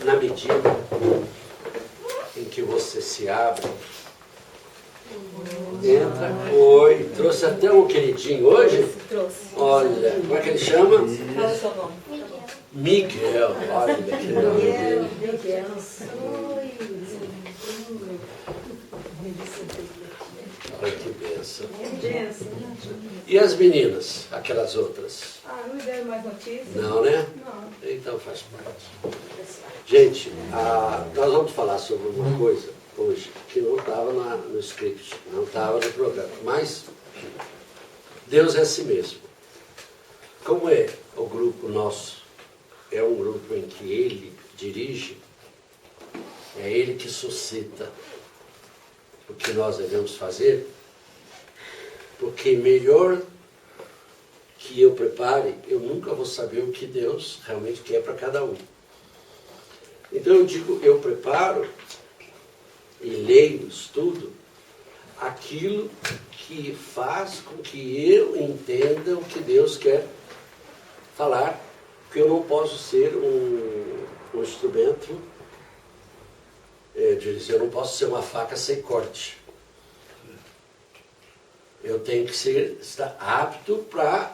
na medida em que você se abre, entra. Oi, trouxe até um queridinho hoje. Trouxe. Olha, como é que ele chama? Fala o seu nome. Miguel. Olha que nome dele. Olha que benção. E as meninas, aquelas outras? Não me deram mais notícias? Não, né? Não. Então faz parte. Gente, nós vamos falar sobre uma coisa hoje que não estava no script, não estava no programa, mas Deus é assim mesmo. Como é o grupo nosso? É um grupo em que Ele dirige, é Ele que suscita o que nós devemos fazer, porque melhor que eu prepare, eu nunca vou saber o que Deus realmente quer para cada um. Então eu digo, eu preparo e leio, estudo, aquilo que faz com que eu entenda o que Deus quer falar, porque eu não posso ser um instrumento, eu não posso ser uma faca sem corte. Eu tenho que estar apto para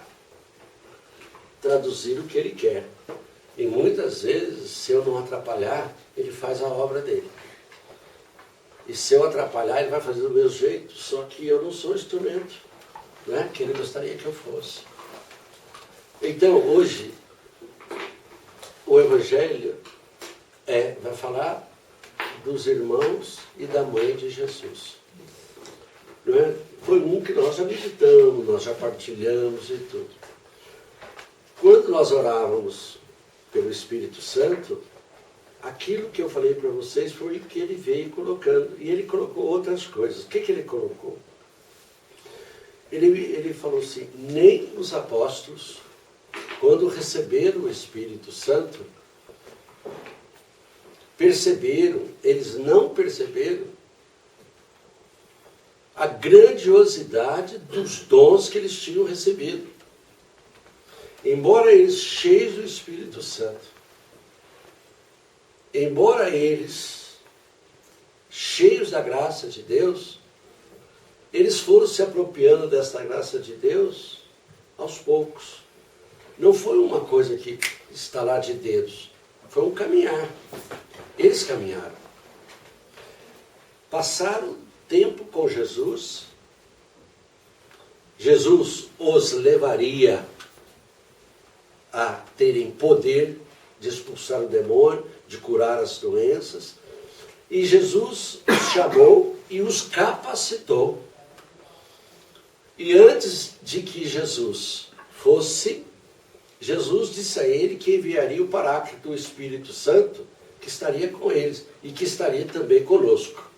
traduzir o que Ele quer. E muitas vezes, se eu não atrapalhar, Ele faz a obra dele. E se eu atrapalhar, Ele vai fazer do meu jeito, só que eu não sou instrumento, né, que Ele gostaria que eu fosse. Então, hoje, o Evangelho vai falar dos irmãos e da mãe de Jesus. Não é? Foi um que nós já meditamos, nós já partilhamos e tudo. Quando nós orávamos pelo Espírito Santo, aquilo que eu falei para vocês foi o que ele veio colocando. E ele colocou outras coisas. O que ele colocou? Ele falou assim, nem os apóstolos, quando receberam o Espírito Santo, eles não perceberam a grandiosidade dos dons que eles tinham recebido. Embora eles cheios do Espírito Santo, embora eles cheios da graça de Deus, eles foram se apropriando desta graça de Deus aos poucos. Não foi uma coisa que estalar de dedos, foi um caminhar. Eles caminharam. Passaram tempo com Jesus. Jesus os levaria a terem poder de expulsar o demônio, de curar as doenças. E Jesus os chamou e os capacitou. E antes de que Jesus fosse, Jesus disse a ele que enviaria o Paráclito, o Espírito Santo, que estaria com eles e que estaria também conosco.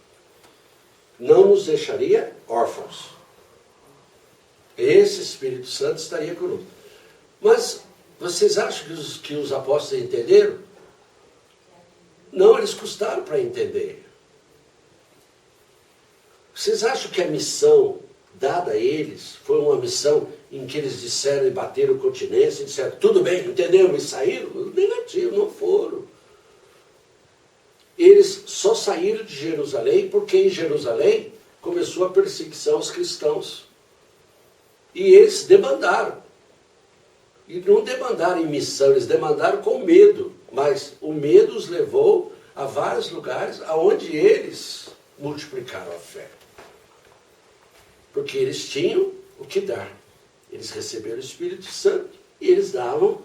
Não nos deixaria órfãos. Esse Espírito Santo estaria conosco. Mas vocês acham que os apóstolos entenderam? Não, eles custaram para entender. Vocês acham que a missão dada a eles foi uma missão em que eles disseram e bateram continência e disseram, tudo bem, entenderam e saíram? Negativo, não foram. Eles só saíram de Jerusalém porque em Jerusalém começou a perseguição aos cristãos. E eles demandaram. E não demandaram em missão, eles demandaram com medo. Mas o medo os levou a vários lugares onde eles multiplicaram a fé. Porque eles tinham o que dar. Eles receberam o Espírito Santo e eles davam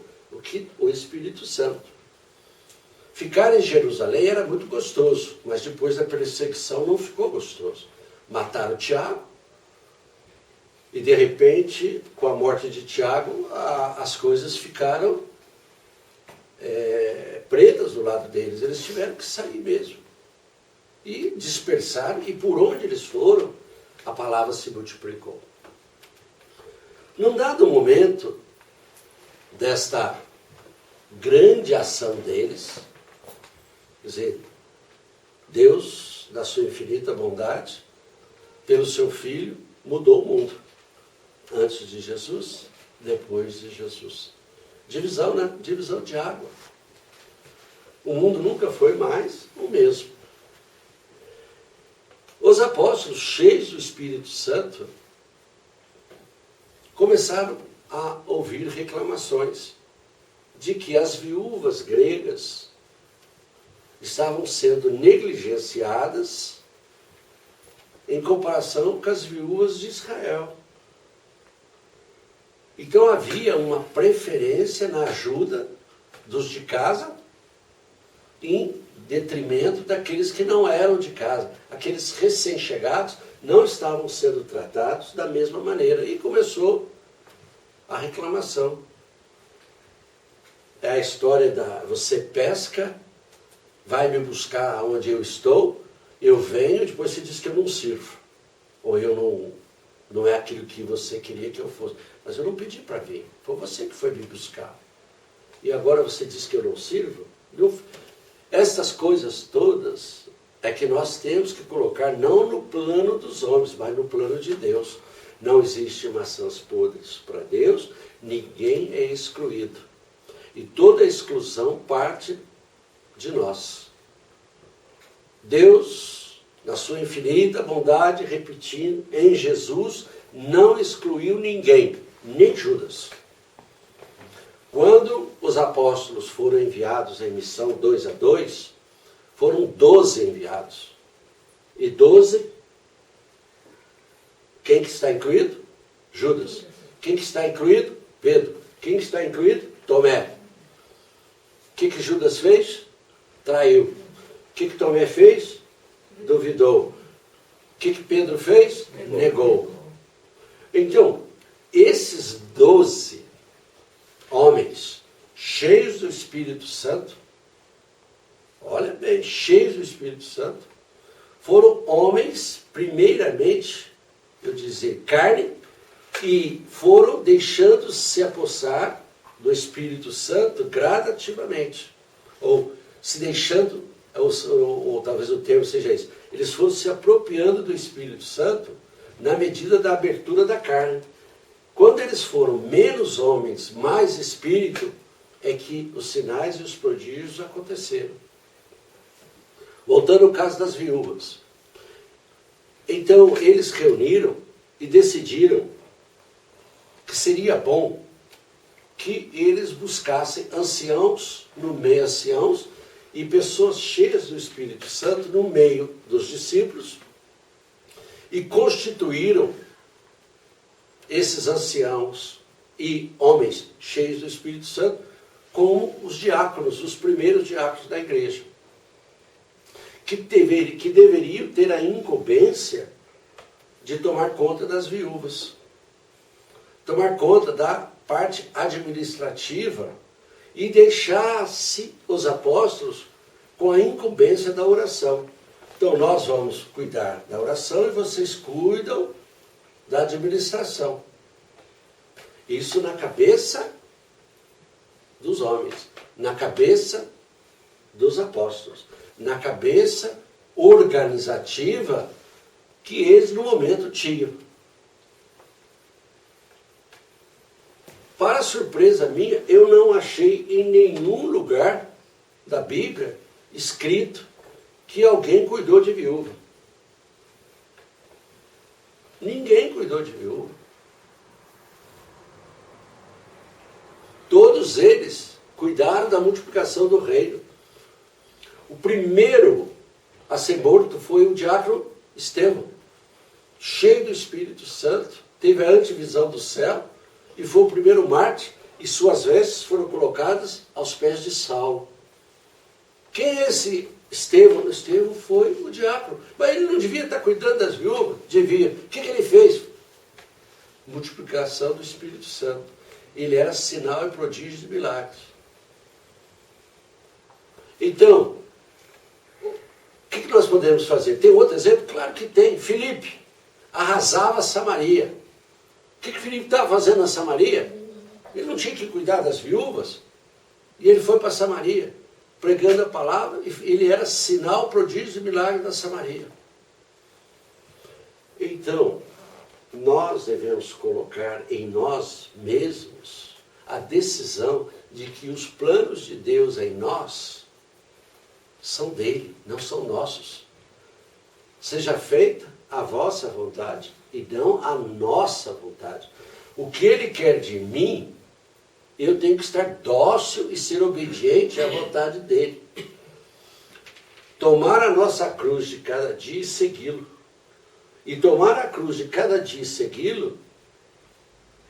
o Espírito Santo. Ficar em Jerusalém era muito gostoso, mas depois da perseguição não ficou gostoso. Mataram Tiago e de repente, com a morte de Tiago, as coisas ficaram pretas do lado deles. Eles tiveram que sair mesmo. E dispersaram, e por onde eles foram, a palavra se multiplicou. Num dado momento desta grande ação deles, quer dizer, Deus, na sua infinita bondade, pelo seu Filho, mudou o mundo. Antes de Jesus, depois de Jesus. Divisão, né? Divisão de água. O mundo nunca foi mais o mesmo. Os apóstolos, cheios do Espírito Santo, começaram a ouvir reclamações de que as viúvas gregas estavam sendo negligenciadas em comparação com as viúvas de Israel. Então havia uma preferência na ajuda dos de casa em detrimento daqueles que não eram de casa. Aqueles recém-chegados não estavam sendo tratados da mesma maneira. E começou a reclamação. É a história da você pesca, vai me buscar onde eu estou, eu venho, depois você diz que eu não sirvo. Ou eu não é aquilo que você queria que eu fosse. Mas eu não pedi para vir, foi você que foi me buscar. E agora você diz que eu não sirvo? Essas coisas todas é que nós temos que colocar não no plano dos homens, mas no plano de Deus. Não existe maçãs podres para Deus, ninguém é excluído. E toda exclusão parte de nós. Deus, na sua infinita bondade, repetindo, em Jesus, não excluiu ninguém, nem Judas. Quando os apóstolos foram enviados em missão 2 a 2, foram 12 enviados. E 12, quem que está incluído? Judas. Quem que está incluído? Pedro. Quem que está incluído? Tomé. O que Judas fez? Traiu. O que Tomé fez? Duvidou. O que Pedro fez? Negou. Então, esses 12 homens cheios do Espírito Santo, olha bem, cheios do Espírito Santo, foram homens, primeiramente, eu dizer, carne, e foram deixando se apossar do Espírito Santo gradativamente, ou se deixando, ou talvez o termo seja isso, eles foram se apropriando do Espírito Santo na medida da abertura da carne. Quando eles foram menos homens, mais espírito, é que os sinais e os prodígios aconteceram. Voltando ao caso das viúvas. Então, eles reuniram e decidiram que seria bom que eles buscassem anciãos no meio, anciãos e pessoas cheias do Espírito Santo no meio dos discípulos, e constituíram esses anciãos e homens cheios do Espírito Santo como os diáconos, os primeiros diáconos da igreja, que deveriam ter a incumbência de tomar conta das viúvas, tomar conta da parte administrativa e deixar-se os apóstolos com a incumbência da oração. Então nós vamos cuidar da oração e vocês cuidam da administração. Isso na cabeça dos homens, na cabeça dos apóstolos, na cabeça organizativa que eles no momento tinham. Para surpresa minha, eu não achei em nenhum lugar da Bíblia escrito que alguém cuidou de viúva. Ninguém cuidou de viúva. Todos eles cuidaram da multiplicação do reino. O primeiro a ser morto foi o diácono Estevão, cheio do Espírito Santo, teve a antevisão do céu e foi o primeiro mártir, e suas vestes foram colocadas aos pés de Saulo. Quem é esse Estevão? Estevão foi o diácono. Mas ele não devia estar cuidando das viúvas? Devia. O que ele fez? Multiplicação do Espírito Santo. Ele era sinal e prodígio de milagres. Então, o que nós podemos fazer? Tem outro exemplo? Claro que tem. Filipe arrasava Samaria. O que Filipe estava fazendo na Samaria? Ele não tinha que cuidar das viúvas. E ele foi para Samaria, pregando a palavra, e ele era sinal, prodígio e milagre da Samaria. Então, nós devemos colocar em nós mesmos a decisão de que os planos de Deus em nós são dele, não são nossos. Seja feita a vossa vontade e não a nossa vontade. O que ele quer de mim, eu tenho que estar dócil e ser obediente à vontade dele. Tomar a nossa cruz de cada dia e segui-lo. E tomar a cruz de cada dia e segui-lo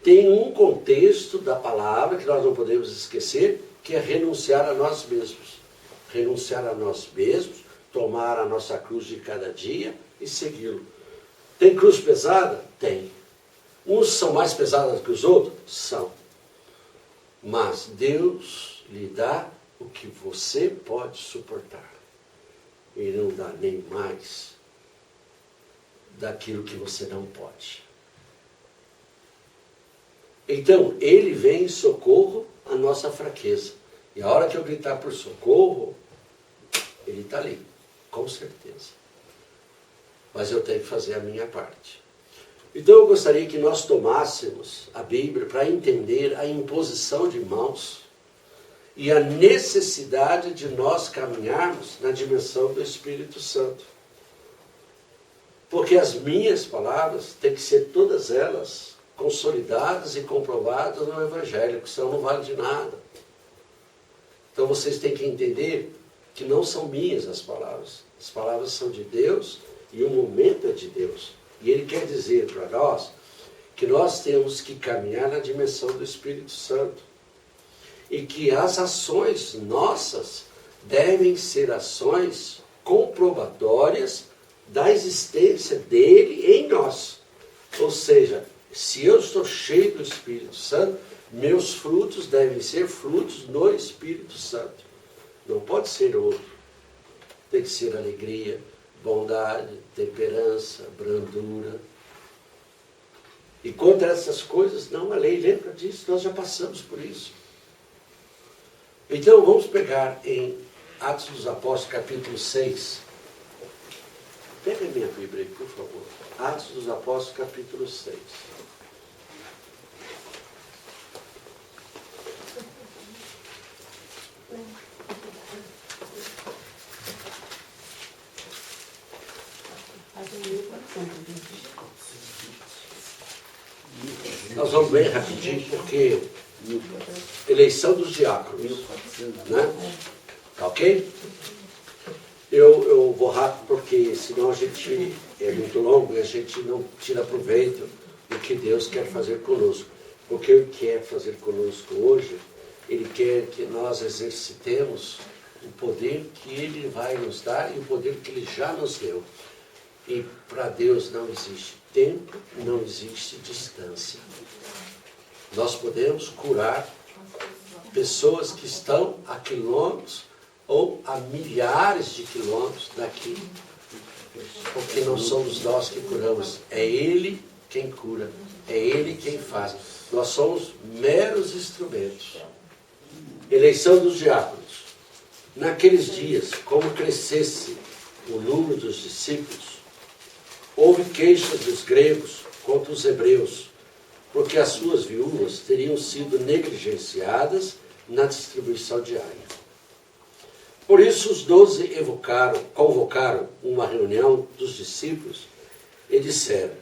tem um contexto da palavra que nós não podemos esquecer, que é renunciar a nós mesmos. Renunciar a nós mesmos, tomar a nossa cruz de cada dia e segui-lo. Tem cruz pesada? Tem. Uns são mais pesados que os outros? São. Mas Deus lhe dá o que você pode suportar. E não dá nem mais daquilo que você não pode. Então, ele vem em socorro à nossa fraqueza. E a hora que eu gritar por socorro, ele está ali, com certeza. Mas eu tenho que fazer a minha parte. Então eu gostaria que nós tomássemos a Bíblia para entender a imposição de mãos e a necessidade de nós caminharmos na dimensão do Espírito Santo. Porque as minhas palavras têm que ser todas elas consolidadas e comprovadas no Evangelho, que senão não vale de nada. Então vocês têm que entender que não são minhas as palavras são de Deus e o momento é de Deus. E Ele quer dizer para nós que nós temos que caminhar na dimensão do Espírito Santo e que as ações nossas devem ser ações comprobatórias da existência dele em nós. Ou seja, se eu estou cheio do Espírito Santo, meus frutos devem ser frutos no Espírito Santo. Não pode ser outro. Tem que ser alegria, bondade, temperança, brandura. E contra essas coisas não há lei. Lembra disso? Nós já passamos por isso. Então vamos pegar em Atos dos Apóstolos, capítulo 6. Pega a minha Bíblia aí, por favor. Atos dos Apóstolos, capítulo 6. Nós vamos bem rapidinho, porque eleição dos diáconos, né? Tá ok? Eu vou rápido, porque senão a gente é muito longo e a gente não tira proveito do que Deus quer fazer conosco. O que Ele quer fazer conosco hoje, Ele quer que nós exercitemos o poder que Ele vai nos dar e o poder que Ele já nos deu. E para Deus não existe tempo, não existe distância. Nós podemos curar pessoas que estão a quilômetros ou a milhares de quilômetros daqui. Porque não somos nós que curamos, é Ele quem cura, é Ele quem faz. Nós somos meros instrumentos. Eleição dos diáconos. Naqueles dias, como crescesse o número dos discípulos, houve queixas dos gregos contra os hebreus, porque as suas viúvas teriam sido negligenciadas na distribuição diária. Por isso os 12 convocaram uma reunião dos discípulos e disseram: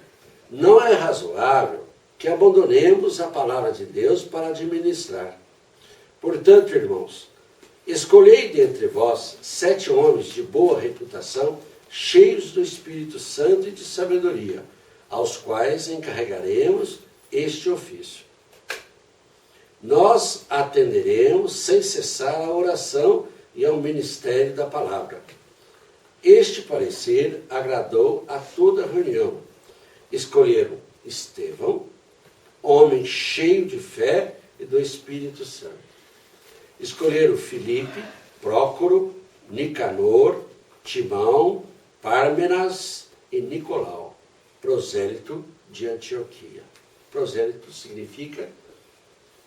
não é razoável que abandonemos a palavra de Deus para administrar. Portanto, irmãos, escolhei dentre vós 7 homens de boa reputação, cheios do Espírito Santo e de sabedoria, aos quais encarregaremos este ofício. Nós atenderemos sem cessar a oração e ao ministério da palavra. Este parecer agradou a toda a reunião. Escolheram Estevão, homem cheio de fé e do Espírito Santo. Escolheram Filipe, Prócoro, Nicanor, Timão, Pármenas e Nicolau, prosélito de Antioquia. Prosélito significa,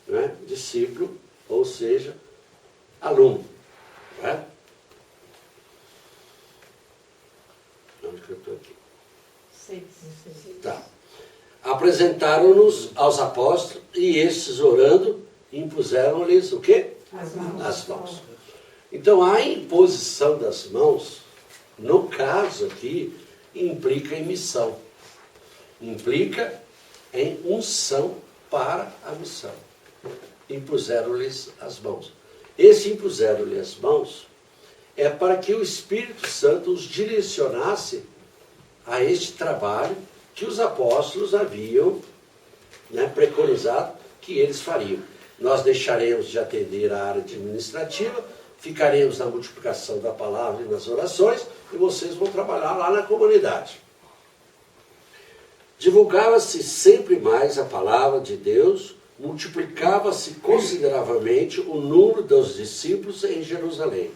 né, discípulo, ou seja, aluno. Não é? Onde que eu estou aqui? 6. Tá. Apresentaram-nos aos apóstolos e estes, orando, impuseram-lhes o quê? As mãos. As mãos. Então, a imposição das mãos, no caso aqui, implica em missão. Implica em unção para a missão. Impuseram-lhes as mãos. Esse impuseram-lhe as mãos é para que o Espírito Santo os direcionasse a este trabalho que os apóstolos haviam preconizado que eles fariam. Nós deixaremos de atender a área administrativa, ficaremos na multiplicação da palavra e nas orações, e vocês vão trabalhar lá na comunidade. Divulgava-se sempre mais a palavra de Deus, multiplicava-se consideravelmente o número dos discípulos em Jerusalém.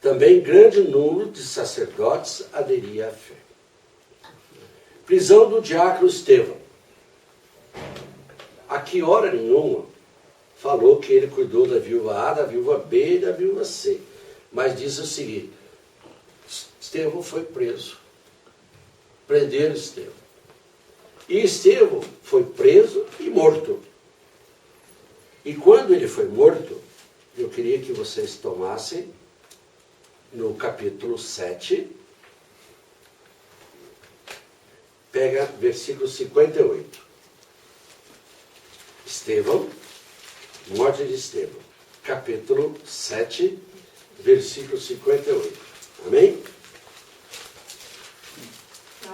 Também grande número de sacerdotes aderia à fé. Prisão do diácono Estevão. Aqui, hora nenhuma, falou que ele cuidou da viúva A, da viúva B e da viúva C. Mas diz o seguinte: Estevão foi preso. Prenderam Estevão. E Estevão foi preso e morto. E quando ele foi morto, eu queria que vocês tomassem no capítulo 7, pega versículo 58. Estevão, morte de Estevão, capítulo 7, versículo 58. Amém?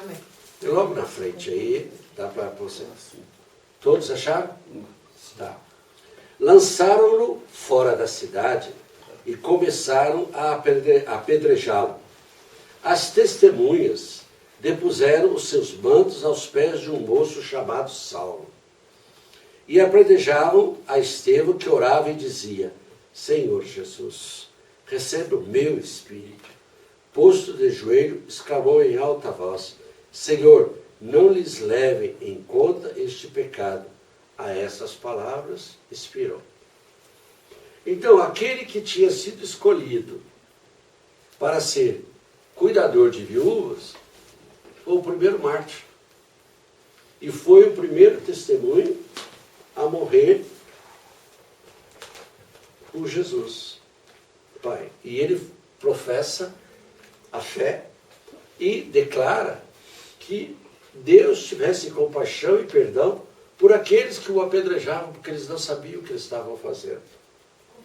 Amém. E logo na frente aí, dá para vocês. Todos acharam? Tá. Lançaram-no fora da cidade e começaram a apedrejá-lo. As testemunhas depuseram os seus mantos aos pés de um moço chamado Saulo. E apedrejavam a Estevão, que orava e dizia: Senhor Jesus, recebe o meu espírito. Posto de joelho, exclamou em alta voz: Senhor, não lhes levem em conta este pecado. A essas palavras expirou. Então, aquele que tinha sido escolhido para ser cuidador de viúvas foi o primeiro mártir. E foi o primeiro testemunho a morrer por Jesus, Pai. E ele professa a fé e declara que Deus tivesse compaixão e perdão por aqueles que o apedrejavam, porque eles não sabiam o que eles estavam fazendo.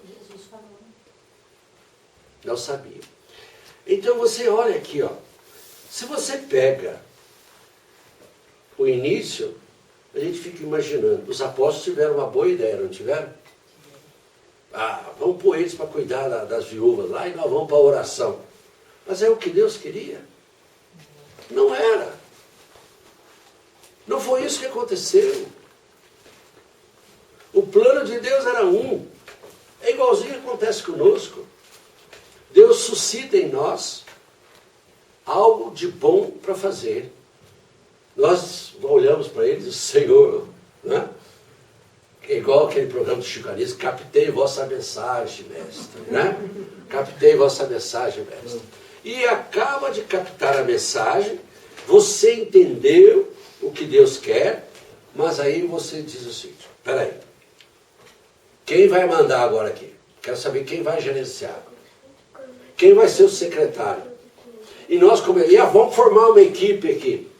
Jesus falou. Não sabiam. Então você olha aqui, ó. Se você pega o início, a gente fica imaginando. Os apóstolos tiveram uma boa ideia, não tiveram? Ah, vamos pôr eles para cuidar das viúvas lá e nós vamos para a oração. Mas é o que Deus queria? Não era. Não foi isso que aconteceu. O plano de Deus era um. É igualzinho que acontece conosco. Deus suscita em nós algo de bom para fazer. Nós olhamos para ele e dizemos: Senhor, né? É igual aquele programa do Chico Anísio: captei vossa mensagem, mestre. Né? Captei vossa mensagem, mestre. E acaba de captar a mensagem, você entendeu o que Deus quer, mas aí você diz o seguinte: peraí, quem vai mandar agora aqui? Quero saber quem vai gerenciar. Quem vai ser o secretário? E nós vamos formar uma equipe aqui.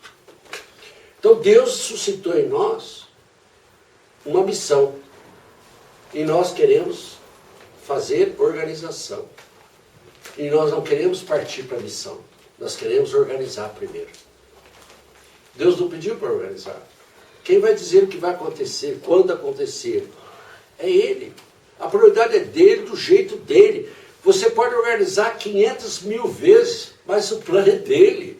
Então Deus suscitou em nós uma missão. E nós queremos fazer organização. E nós não queremos partir para a missão. Nós queremos organizar primeiro. Deus não pediu para organizar. Quem vai dizer o que vai acontecer, quando acontecer? É Ele. A prioridade é dele, do jeito dele. Você pode organizar 500 mil vezes, mas o plano é dele.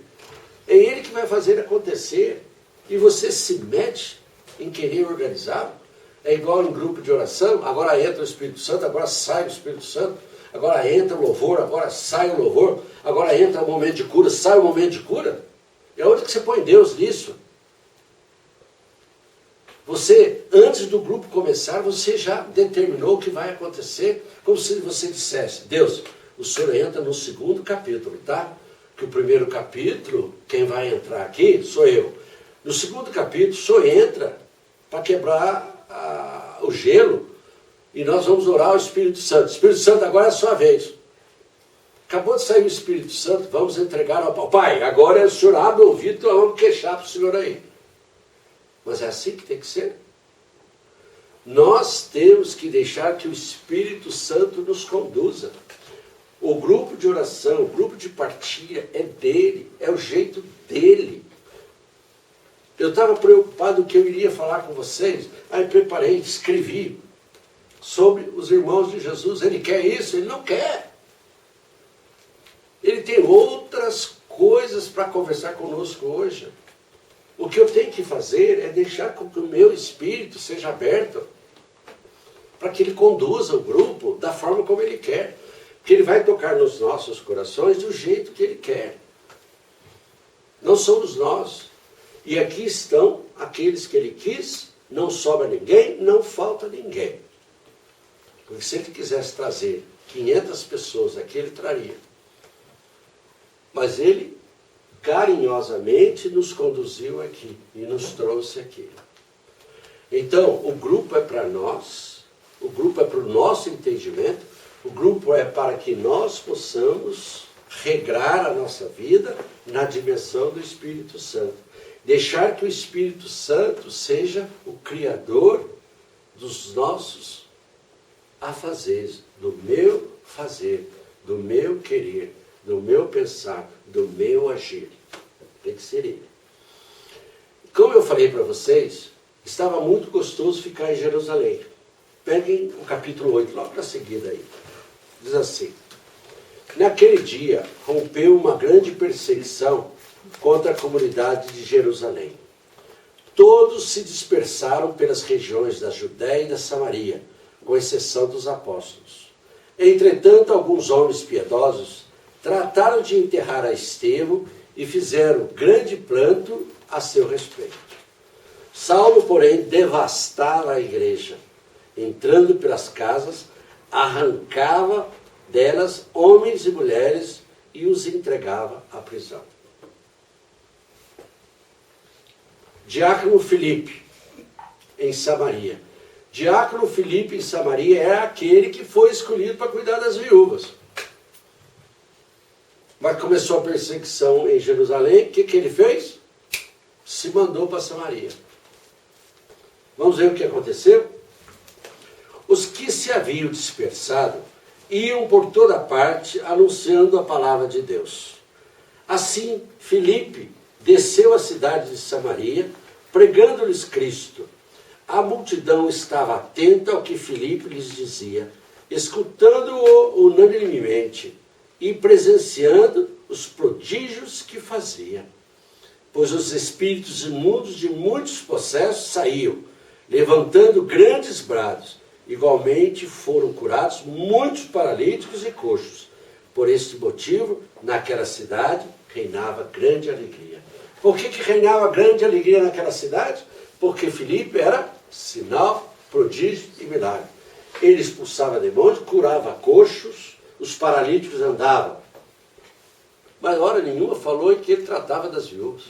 É Ele que vai fazer acontecer. E você se mete em querer organizar. É igual em grupo de oração: agora entra o Espírito Santo, agora sai o Espírito Santo, agora entra o louvor, agora sai o louvor, agora entra o momento de cura, sai o momento de cura. É onde que você põe Deus nisso? Você, antes do grupo começar, você já determinou o que vai acontecer, como se você dissesse: Deus, o Senhor entra no segundo capítulo, tá? Que o primeiro capítulo, quem vai entrar aqui sou eu. No segundo capítulo, o Senhor entra para quebrar o gelo e nós vamos orar ao Espírito Santo. Espírito Santo, agora é a sua vez. Acabou de sair o Espírito Santo, vamos entregar ao Pai. Agora o Senhor abre o ouvido, então vamos queixar para o Senhor aí. Mas é assim que tem que ser. Nós temos que deixar que o Espírito Santo nos conduza. O grupo de oração, o grupo de partilha é dele, é o jeito dele. Eu estava preocupado que eu iria falar com vocês, aí preparei, escrevi sobre os irmãos de Jesus. Ele quer isso? Ele não quer. Ele tem outras coisas para conversar conosco hoje. O que eu tenho que fazer é deixar com que o meu espírito seja aberto para que ele conduza o grupo da forma como ele quer. Porque ele vai tocar nos nossos corações do jeito que ele quer. Não somos nós. E aqui estão aqueles que ele quis, não sobra ninguém, não falta ninguém. Porque se ele quisesse trazer 500 pessoas aqui, ele traria. Mas ele carinhosamente nos conduziu aqui e nos trouxe aqui. Então, o grupo é para nós, o grupo é para o nosso entendimento, o grupo é para que nós possamos regrar a nossa vida na dimensão do Espírito Santo. Deixar que o Espírito Santo seja o Criador dos nossos afazeres, do meu fazer, do meu querer, do meu pensar, do meu agir. Tem que ser ele. Como eu falei para vocês, estava muito gostoso ficar em Jerusalém. Peguem o capítulo 8, logo na seguida aí. Diz assim: naquele dia rompeu uma grande perseguição contra a comunidade de Jerusalém. Todos se dispersaram pelas regiões da Judéia e da Samaria, com exceção dos apóstolos. Entretanto, alguns homens piedosos trataram de enterrar a Estevão e fizeram grande pranto a seu respeito. Saulo, porém, devastava a igreja, entrando pelas casas, arrancava delas homens e mulheres e os entregava à prisão. Diácono Filipe, em Samaria. Diácono Filipe, em Samaria, é aquele que foi escolhido para cuidar das viúvas. Mas começou a perseguição em Jerusalém, o que ele fez? Se mandou para Samaria. Vamos ver o que aconteceu? Os que se haviam dispersado iam por toda parte anunciando a palavra de Deus. Assim, Filipe desceu à cidade de Samaria, pregando-lhes Cristo. A multidão estava atenta ao que Filipe lhes dizia, escutando-o unanimemente e presenciando os prodígios que fazia. Pois os espíritos imundos de muitos possessos saíam, levantando grandes brados. Igualmente foram curados muitos paralíticos e coxos. Por este motivo, naquela cidade reinava grande alegria. Por que reinava grande alegria naquela cidade? Porque Filipe era sinal, prodígio e milagre. Ele expulsava demônios, curava coxos, os paralíticos andavam. Mas hora nenhuma falou que ele tratava das viúvas.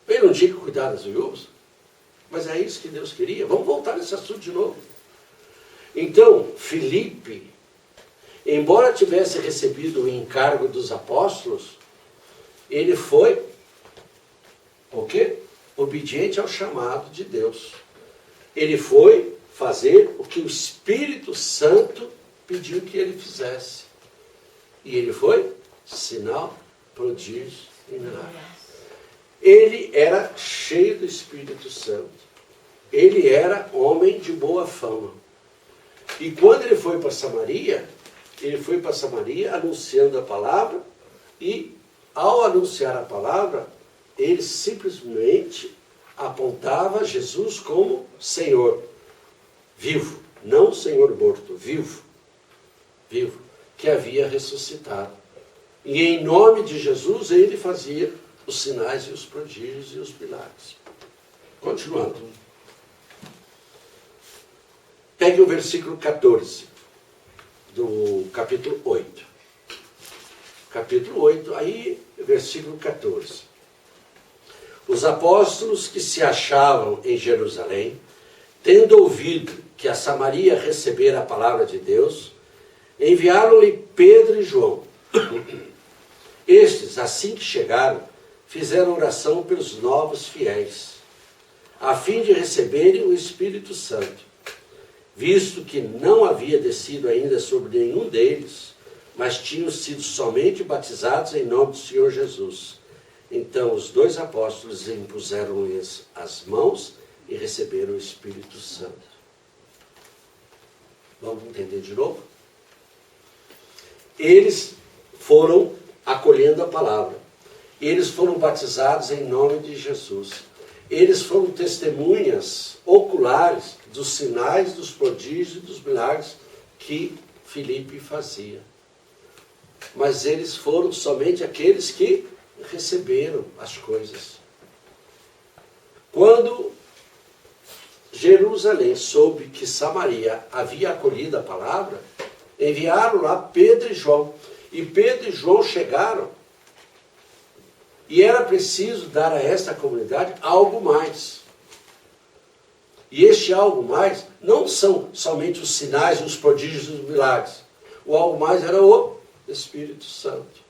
Ele não tinha que cuidar das viúvas? Mas é isso que Deus queria. Vamos voltar nesse assunto de novo. Então, Filipe, embora tivesse recebido o encargo dos apóstolos, ele foi, o quê? Obediente ao chamado de Deus. Ele foi fazer o que o Espírito Santo pediu que ele fizesse. E ele foi sinal, prodígio e milagre. Ele era cheio do Espírito Santo. Ele era homem de boa fama. E quando ele foi para Samaria anunciando a palavra, e ao anunciar a palavra, ele simplesmente apontava Jesus como Senhor vivo, não Senhor morto, vivo, que havia ressuscitado. E em nome de Jesus ele fazia os sinais e os prodígios e os milagres. Continuando. Pegue o versículo 14 do capítulo 8. Capítulo 8, aí versículo 14. Os apóstolos que se achavam em Jerusalém, tendo ouvido que a Samaria recebera a palavra de Deus, Enviaram-lhe Pedro e João. Estes, assim que chegaram, fizeram oração pelos novos fiéis, a fim de receberem o Espírito Santo, visto que não havia descido ainda sobre nenhum deles, mas tinham sido somente batizados em nome do Senhor Jesus. Então os dois apóstolos impuseram-lhes as mãos e receberam o Espírito Santo. Vamos entender de novo? Eles foram acolhendo a palavra. Eles foram batizados em nome de Jesus. Eles foram testemunhas oculares dos sinais, dos prodígios e dos milagres que Filipe fazia. Mas eles foram somente aqueles que receberam as coisas. Quando Jerusalém soube que Samaria havia acolhido a palavra, enviaram lá Pedro e João. E Pedro e João chegaram. E era preciso dar a esta comunidade algo mais. E este algo mais não são somente os sinais, os prodígios e os milagres. O algo mais era o Espírito Santo.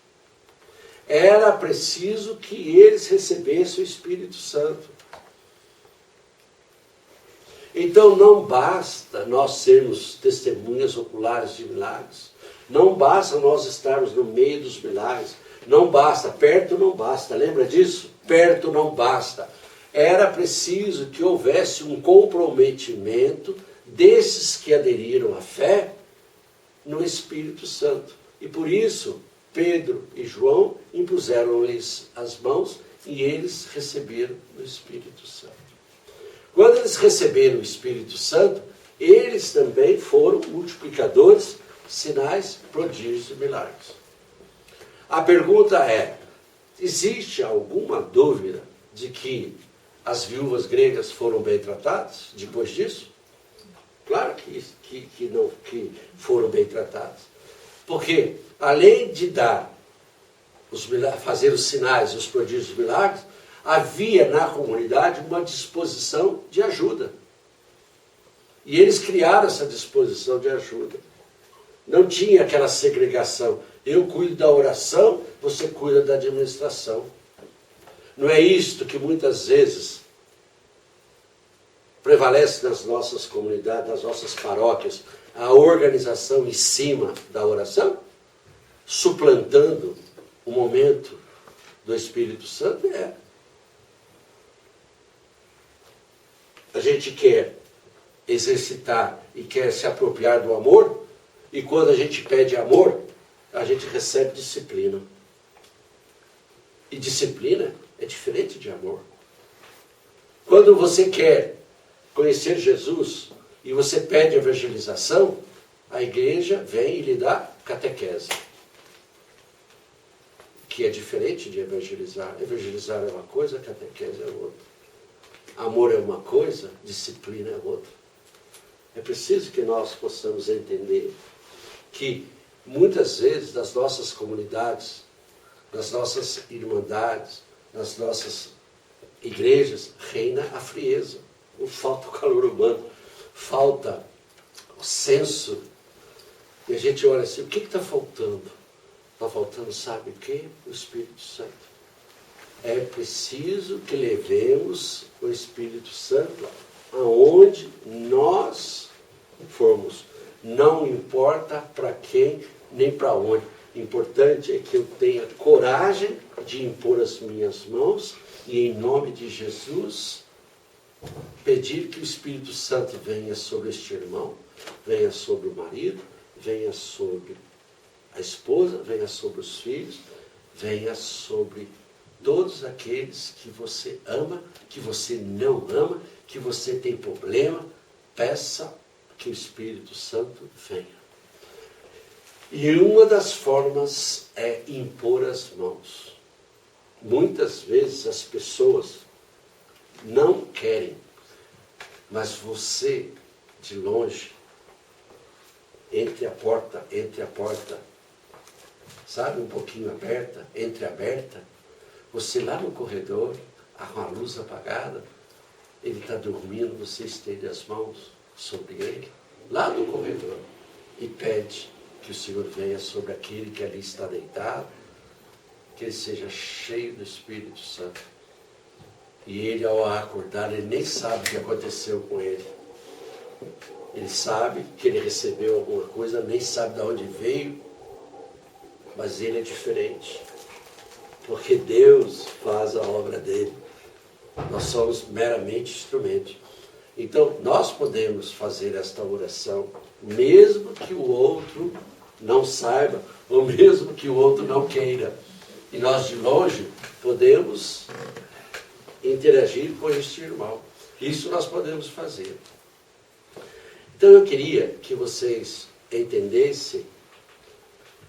Era preciso que eles recebessem o Espírito Santo. Então não basta nós sermos testemunhas oculares de milagres. Não basta nós estarmos no meio dos milagres. Não basta, perto não basta. Lembra disso? Perto não basta. Era preciso que houvesse um comprometimento desses que aderiram à fé no Espírito Santo. E por isso, Pedro e João impuseram-lhes as mãos e eles receberam o Espírito Santo. Quando eles receberam o Espírito Santo, eles também foram multiplicadores, sinais, prodígios e milagres. A pergunta é, existe alguma dúvida de que as viúvas gregas foram bem tratadas depois disso? Claro que foram bem tratadas. Porque, além de fazer os sinais, os prodígios e milagres, havia na comunidade uma disposição de ajuda. E eles criaram essa disposição de ajuda. Não tinha aquela segregação. Eu cuido da oração, você cuida da administração. Não é isto que muitas vezes prevalece nas nossas comunidades, nas nossas paróquias, a organização em cima da oração, suplantando o momento do Espírito Santo? A gente quer exercitar e quer se apropriar do amor, e quando a gente pede amor, a gente recebe disciplina. E disciplina é diferente de amor. Quando você quer conhecer Jesus e você pede evangelização, a igreja vem e lhe dá catequese. Que é diferente de evangelizar. Evangelizar é uma coisa, catequese é outra. Amor é uma coisa, disciplina é outra. É preciso que nós possamos entender que muitas vezes nas nossas comunidades, nas nossas irmandades, nas nossas igrejas, reina a frieza. Falta o calor humano, falta o senso. E a gente olha assim, o que está faltando? Está faltando, sabe o quê? O Espírito Santo. É preciso que levemos o Espírito Santo aonde nós formos. Não importa para quem, nem para onde. O importante é que eu tenha coragem de impor as minhas mãos e, em nome de Jesus, pedir que o Espírito Santo venha sobre este irmão, venha sobre o marido, venha sobre a esposa, venha sobre os filhos, venha sobre todos aqueles que você ama, que você não ama, que você tem problema. Peça que o Espírito Santo venha. E uma das formas é impor as mãos. Muitas vezes as pessoas não querem, mas você, de longe, entre a porta, sabe, um pouquinho aberta, entreaberta, você lá no corredor, com a luz apagada, ele está dormindo, você estende as mãos sobre ele, lá no corredor, e pede que o Senhor venha sobre aquele que ali está deitado, que ele seja cheio do Espírito Santo. E ele, ao acordar, ele nem sabe o que aconteceu com ele. Ele sabe que ele recebeu alguma coisa, nem sabe de onde veio, mas ele é diferente. Porque Deus faz a obra dele. Nós somos meramente instrumentos. Então, nós podemos fazer esta oração, mesmo que o outro não saiba, ou mesmo que o outro não queira. E nós, de longe, podemos interagir com este irmão. Isso nós podemos fazer. Então, eu queria que vocês entendessem,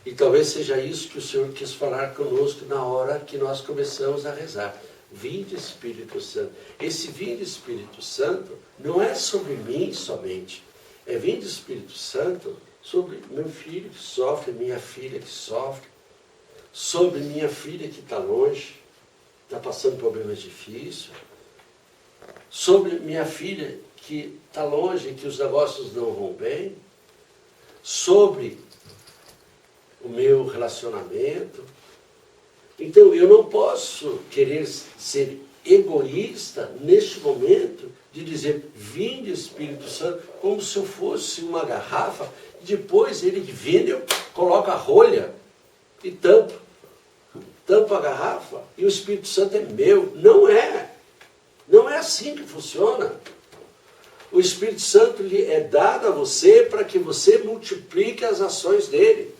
e talvez seja isso que o Senhor quis falar conosco na hora que nós começamos a rezar. Vinde Espírito Santo. Esse vinde Espírito Santo não é sobre mim somente. É vinde Espírito Santo sobre meu filho que sofre, minha filha que sofre, sobre minha filha que está longe, está passando problemas difíceis, sobre minha filha que está longe, que os negócios não vão bem, sobre o meu relacionamento. Então, eu não posso querer ser egoísta neste momento de dizer, vinde Espírito Santo, como se eu fosse uma garrafa, e depois ele vem, eu coloco a rolha e tampo a garrafa, e o Espírito Santo é meu. Não é. Não é assim que funciona. O Espírito Santo lhe é dado a você para que você multiplique as ações dele.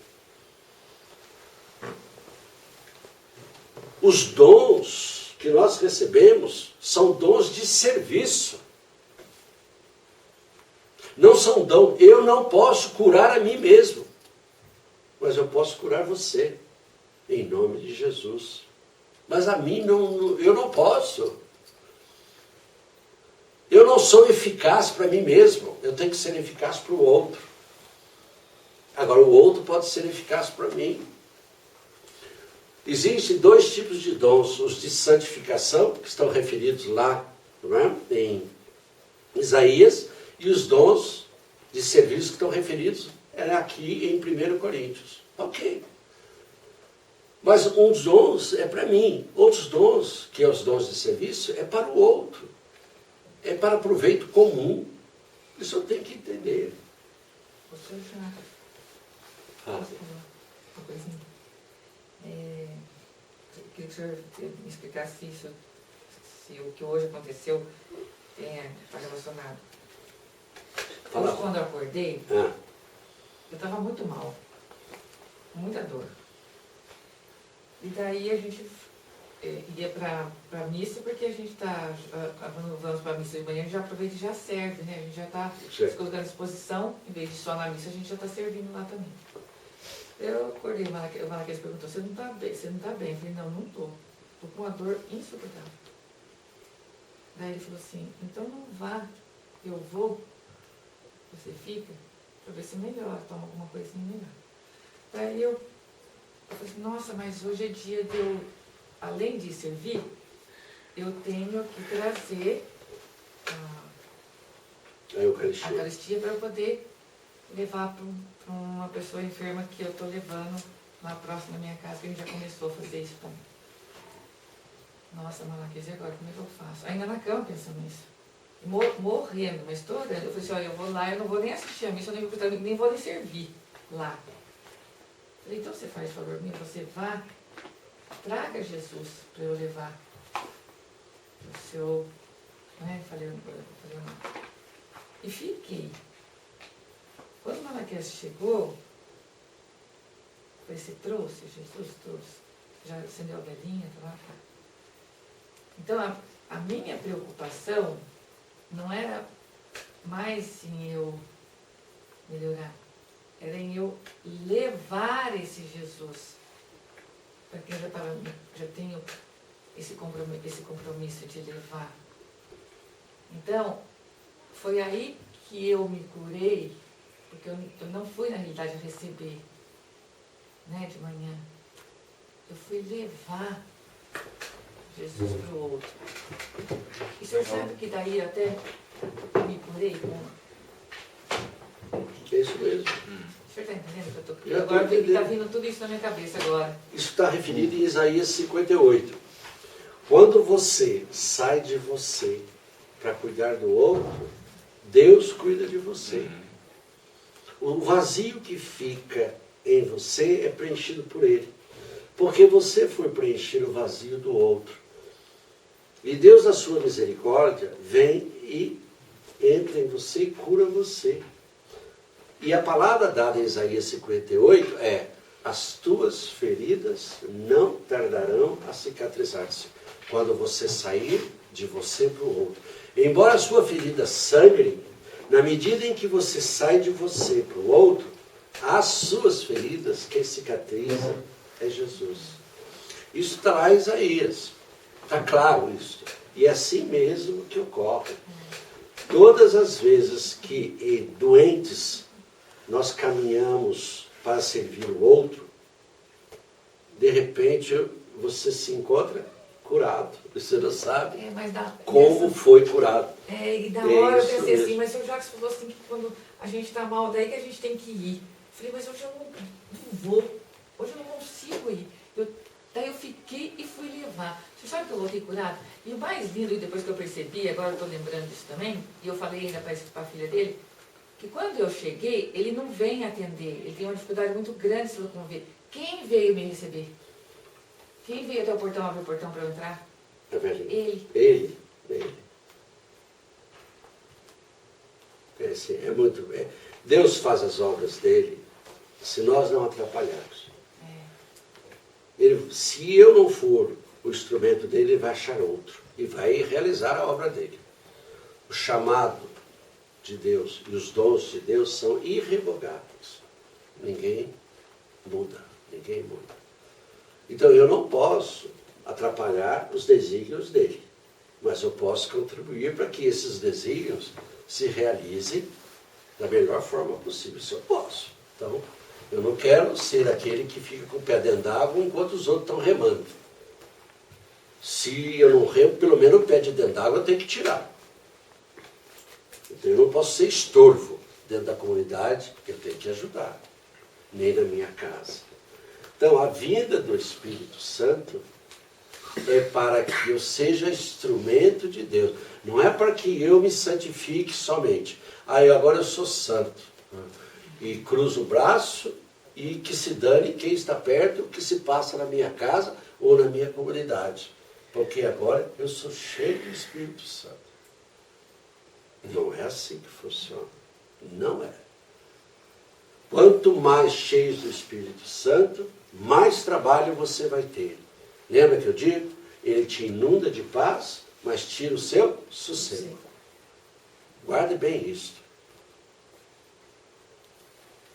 Os dons que nós recebemos são dons de serviço. Não são dons. Eu não posso curar a mim mesmo, mas eu posso curar você, em nome de Jesus. Mas a mim eu não posso. Eu não sou eficaz para mim mesmo. Eu tenho que ser eficaz para o outro. Agora, o outro pode ser eficaz para mim. Existem dois tipos de dons, os de santificação, que estão referidos lá, não é? Em Isaías, e os dons de serviço que estão referidos aqui em 1 Coríntios. Ok. Mas uns dons é para mim, outros dons, que é os dons de serviço, é para o outro. É para proveito comum. Isso eu tenho que entender. Você já... Ah. Uma coisinha. Eu queria que o senhor me explicasse isso, se o que hoje aconteceu está relacionado. Hoje, quando eu acordei, eu estava muito mal, com muita dor. E daí a gente ia para a missa, porque a gente está, quando vamos para a missa de manhã, a gente já aproveita e já serve, né? A gente já está se colocando à disposição, em vez de só na missa, a gente já está servindo lá também. Eu acordei, o Malaquias perguntou, você não está bem? Você não está bem? Eu falei, não, não estou. Estou com uma dor insuportável. Daí ele falou assim, então não vá, eu vou, você fica, para ver se melhora, toma alguma coisinha melhor. Daí eu falei assim, nossa, mas hoje é dia de eu, além de servir, eu tenho que trazer a Eucaristia para eu poder levar para uma pessoa enferma que eu estou levando lá próximo da minha casa, que a gente já começou a fazer isso também. Nossa, Malaquias, e agora como é que eu faço? Ainda na cama pensando nisso. Morrendo, mas estou orando. Eu falei assim, olha, eu vou lá, eu não vou nem assistir a missa, eu nem vou nem servir lá. Eu falei, então você faz favor pra mim, você vá, traga Jesus para eu levar o seu... Né? Falei, não. E fiquei. Quando o Malaquias chegou, você trouxe, Jesus trouxe, já acendeu a velhinha, tá lá. Então, a minha preocupação não era mais em eu melhorar, era em eu levar esse Jesus, porque eu já tenho esse compromisso de levar. Então, foi aí que eu me curei, porque eu não fui, na realidade, receber, né, de manhã. Eu fui levar Jesus para o outro. E o senhor sabe que daí até me curei? É isso mesmo. O senhor está entendendo que eu estou... Já tô Agora está entendendo. vindo tudo isso na minha cabeça agora. Isso está referido em Isaías 58. Quando você sai de você para cuidar do outro, Deus cuida de você. O vazio que fica em você é preenchido por Ele. Porque você foi preencher o vazio do outro. E Deus, na sua misericórdia, vem e entra em você e cura você. E a palavra dada em Isaías 58 é: as tuas feridas não tardarão a cicatrizar-se quando você sair de você para o outro. Embora a sua ferida sangre, na medida em que você sai de você para o outro, as suas feridas, quem cicatriza é Jesus. Isso está lá em Isaías. Está claro isso. E é assim mesmo que ocorre. Todas as vezes que doentes nós caminhamos para servir o outro, de repente você se encontra curado. Você não sabe Mas como foi curado. E da hora eu Isso pensei assim, mesmo. mas o Jacques falou assim que quando a gente está mal, daí que a gente tem que ir. Eu falei, mas hoje eu não vou. Hoje eu não consigo ir. Daí eu fiquei e fui levar. Você sabe que eu voltei curado? E o mais lindo, e depois que eu percebi, agora eu estou lembrando disso também, e eu falei ainda para a filha dele, que quando eu cheguei, ele não vem atender. Ele tem uma dificuldade muito grande de se locomover. Quem veio me receber? Quem veio até o portão, abrir o portão para eu entrar? É verdade. Ele. Ele. Deus faz as obras dele se nós não atrapalharmos. Se eu não for o instrumento dele, ele vai achar outro e vai realizar a obra dele. O chamado de Deus e os dons de Deus são irrevogáveis. Ninguém muda. Então eu não posso atrapalhar os desígnios dele, mas eu posso contribuir para que esses desígnios se realizem da melhor forma possível. Isso eu posso. Então, eu não quero ser aquele que fica com o pé dentro d'água enquanto os outros estão remando. Se eu não remo, pelo menos o pé de dentro d'água eu tenho que tirar. Então eu não posso ser estorvo dentro da comunidade, eu tenho que ajudar, nem na minha casa. Então a vinda do Espírito Santo é para que eu seja instrumento de Deus. Não é para que eu me santifique somente. Agora eu sou santo. E cruzo o braço e que se dane quem está perto, o que se passa na minha casa ou na minha comunidade. Porque agora eu sou cheio do Espírito Santo. Não é assim que funciona. Não é. Quanto mais cheios do Espírito Santo, mais trabalho você vai ter. Lembra que eu digo? Ele te inunda de paz, mas tira o seu sossego. Guarde bem isso.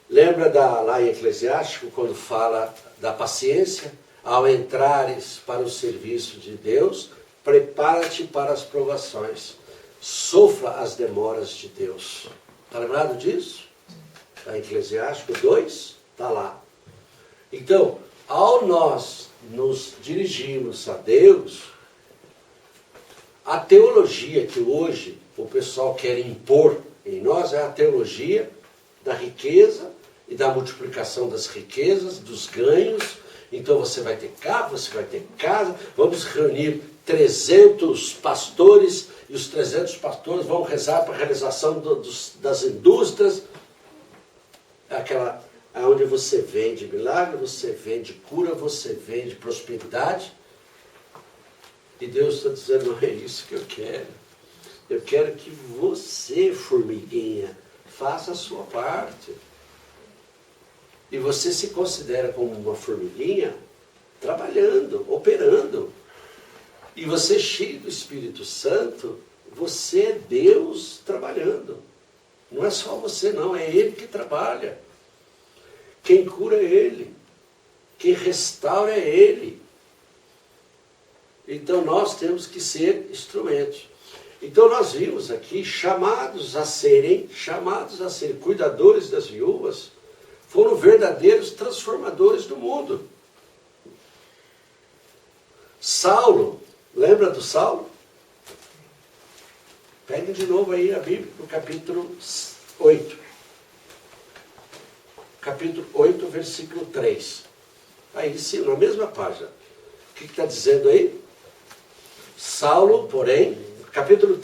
Lembra lá em Eclesiástico, quando fala da paciência? Ao entrares para o serviço de Deus, prepara-te para as provações. Sofra as demoras de Deus. Está lembrado disso? Está em Eclesiástico 2? Está lá. Então, ao nós nos dirigirmos a Deus, a teologia que hoje o pessoal quer impor em nós é a teologia da riqueza e da multiplicação das riquezas, dos ganhos. Então você vai ter carro, você vai ter casa, vamos reunir 300 pastores e os 300 pastores vão rezar para a realização das indústrias. Aquela onde você vende milagre, você vende cura, você vende prosperidade. E Deus está dizendo, não é isso que eu quero. Eu quero que você, formiguinha, faça a sua parte. E você se considera como uma formiguinha trabalhando, operando. E você, cheio do Espírito Santo, você é Deus trabalhando. Não é só você não, é Ele que trabalha. Quem cura é Ele. Quem restaura é Ele. Então nós temos que ser instrumentos. Então nós vimos aqui chamados a serem cuidadores das viúvas, foram verdadeiros transformadores do mundo. Saulo, lembra do Saulo? Pega de novo aí a Bíblia, no capítulo 8. capítulo 8, versículo 3. Aí sim, na mesma página. O que está dizendo aí? Saulo, porém, capítulo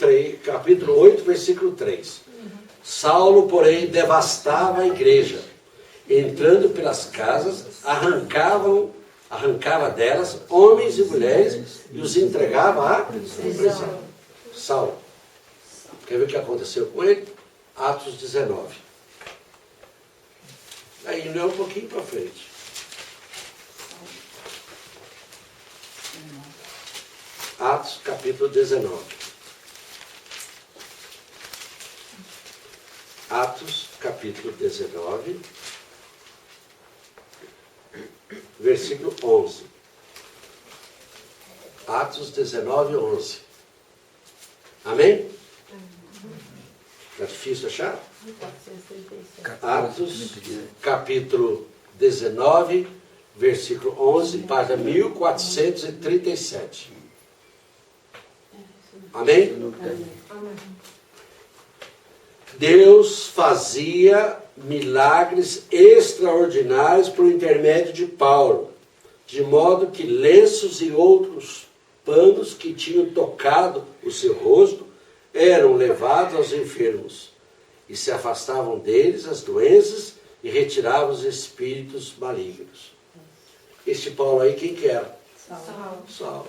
8, versículo 3. Saulo, porém, devastava a igreja, entrando pelas casas, arrancava delas homens e mulheres e os entregava à prisão. Saulo. Quer ver o que aconteceu com ele? Atos 19. Aí não é um pouquinho para frente. Atos, capítulo 19. Atos, capítulo 19, versículo 11. Atos 19, 11. Amém? Está difícil achar? Atos, capítulo 19, versículo 11, página 1437. Amém? Deus fazia milagres extraordinários por intermédio de Paulo, de modo que lenços e outros panos que tinham tocado o seu rosto eram levados aos enfermos, e se afastavam deles as doenças e retiravam os espíritos malignos. Este Paulo aí, quem que era? Saulo.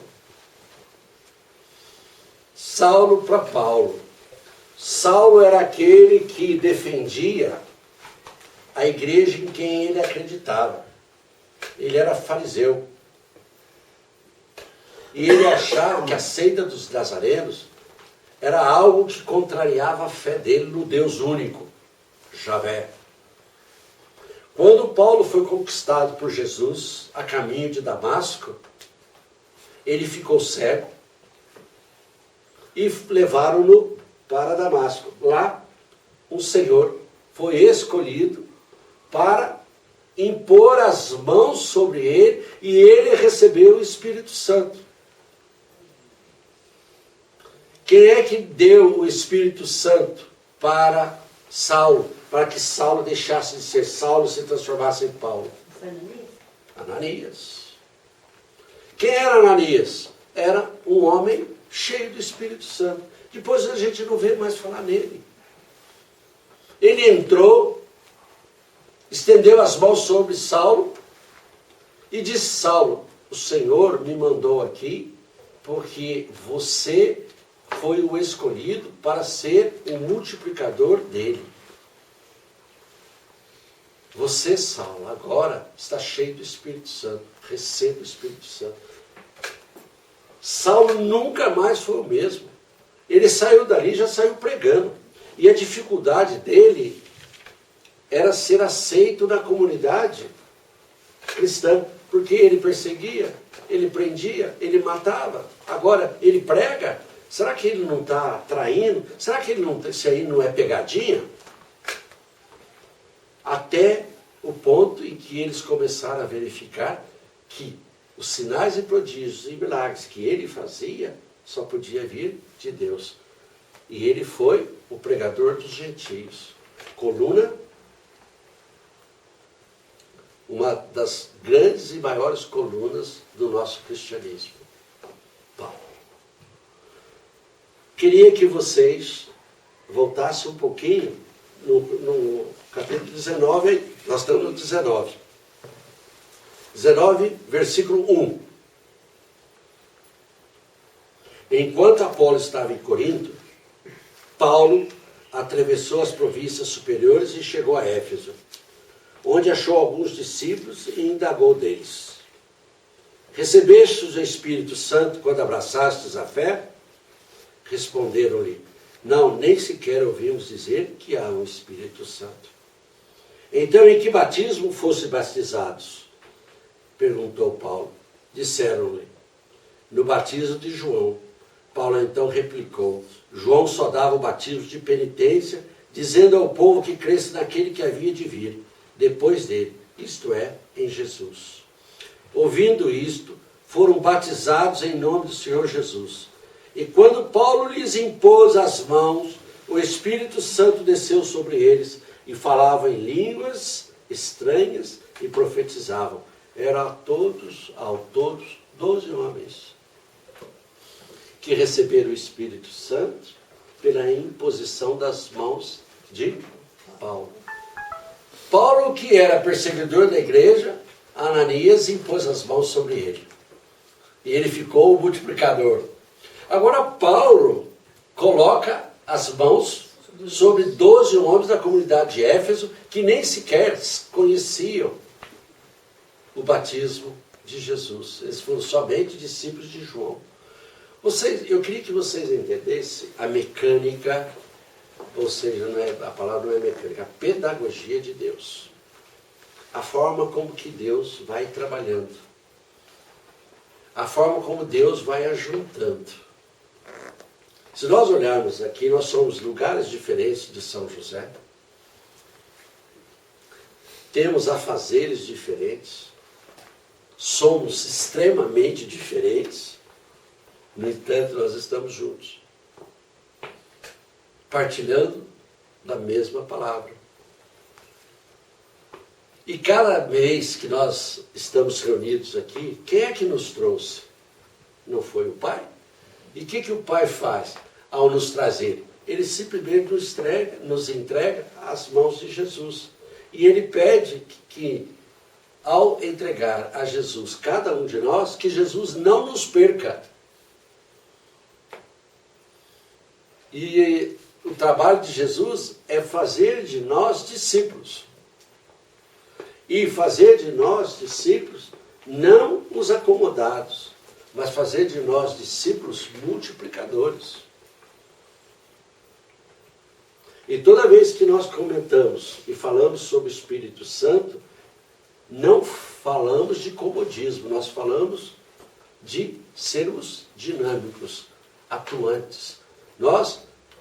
Saulo para Paulo. Saulo era aquele que defendia a igreja em quem ele acreditava. Ele era fariseu. E ele achava que a seita dos nazarenos era algo que contrariava a fé dele no Deus único, Javé. Quando Paulo foi conquistado por Jesus a caminho de Damasco, ele ficou cego e levaram-no para Damasco. Lá, o Senhor foi escolhido para impor as mãos sobre ele e ele recebeu o Espírito Santo. Quem é que deu o Espírito Santo para Saulo, para que Saulo deixasse de ser Saulo e se transformasse em Paulo? Ananias. Quem era Ananias? Era um homem cheio do Espírito Santo. Depois a gente não vê mais falar nele. Ele entrou, estendeu as mãos sobre Saulo e disse: Saulo, o Senhor me mandou aqui porque você foi o escolhido para ser o multiplicador dele. Você, Saulo, agora está cheio do Espírito Santo. Receba o Espírito Santo. Saulo nunca mais foi o mesmo. Ele saiu dali, já saiu pregando. E a dificuldade dele era ser aceito na comunidade cristã. Porque ele perseguia, ele prendia, ele matava. Agora, ele prega. Será que ele não está traindo? Será que ele não, isso aí não é pegadinha? Até o ponto em que eles começaram a verificar que os sinais e prodígios e milagres que ele fazia só podia vir de Deus. E ele foi o pregador dos gentios. Coluna, uma das grandes e maiores colunas do nosso cristianismo. Paulo. Queria que vocês voltassem um pouquinho no capítulo 19, nós estamos no 19. 19, versículo 1. Enquanto Apolo estava em Corinto, Paulo atravessou as províncias superiores e chegou a Éfeso, onde achou alguns discípulos e indagou deles: recebestes o Espírito Santo quando abraçastes a fé? Responderam-lhe: não, nem sequer ouvimos dizer que há um Espírito Santo. Então, em que batismo fosse batizados? Perguntou Paulo. Disseram-lhe: no batismo de João. Paulo então replicou: João só dava o batismo de penitência, dizendo ao povo que cresce naquele que havia de vir depois dele, isto é, em Jesus. Ouvindo isto, foram batizados em nome do Senhor Jesus. E quando Paulo lhes impôs as mãos, o Espírito Santo desceu sobre eles e falavam em línguas estranhas e profetizavam. Eram ao todos 12 homens que receberam o Espírito Santo pela imposição das mãos de Paulo. Paulo, que era perseguidor da igreja, Ananias impôs as mãos sobre ele. E ele ficou o multiplicador. Agora Paulo coloca as mãos sobre 12 homens da comunidade de Éfeso que nem sequer conheciam o batismo de Jesus. Eles foram somente discípulos de João. Eu queria que vocês entendessem a mecânica, ou seja, a palavra não é mecânica, a pedagogia de Deus. A forma como que Deus vai trabalhando. A forma como Deus vai ajuntando. Se nós olharmos aqui, nós somos lugares diferentes de São José. Temos afazeres diferentes. Somos extremamente diferentes. No entanto, nós estamos juntos. Partilhando da mesma palavra. E cada vez que nós estamos reunidos aqui, quem é que nos trouxe? Não foi o Pai? E o que o Pai faz ao nos trazer? Ele simplesmente nos entrega as mãos de Jesus. E Ele pede que, ao entregar a Jesus cada um de nós, que Jesus não nos perca. E o trabalho de Jesus é fazer de nós discípulos. E fazer de nós discípulos não os acomodados, mas fazer de nós discípulos multiplicadores. E toda vez que nós comentamos e falamos sobre o Espírito Santo, não falamos de comodismo, nós falamos de sermos dinâmicos, atuantes. Nós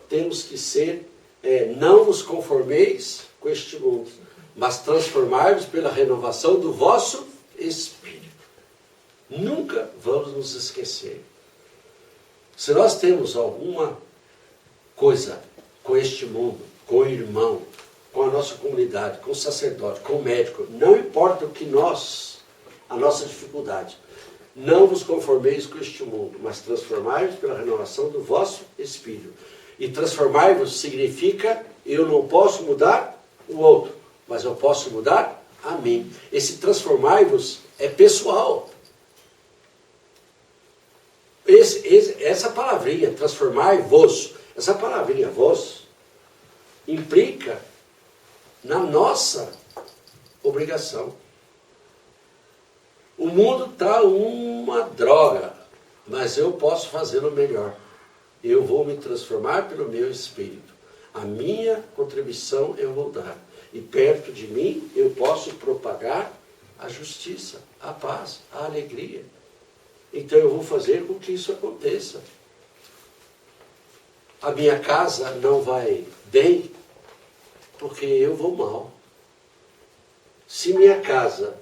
temos que ser, não vos conformeis com este mundo, mas transformai-vos pela renovação do vosso espírito. Nunca vamos nos esquecer. Se nós temos alguma coisa com este mundo, com o irmão, com a nossa comunidade, com o sacerdote, com o médico, não importa o que a nossa dificuldade, não vos conformeis com este mundo, mas transformai-vos pela renovação do vosso espírito. E transformai-vos significa, eu não posso mudar o outro, mas eu posso mudar a mim. Esse transformai-vos é pessoal. Essa palavrinha, transformai-vos, essa palavrinha vos, implica na nossa obrigação. O mundo está uma droga, mas eu posso fazê-lo melhor. Eu vou me transformar pelo meu espírito. A minha contribuição eu vou dar. E perto de mim eu posso propagar a justiça, a paz, a alegria. Então eu vou fazer com que isso aconteça. A minha casa não vai bem porque eu vou mal. Se minha casa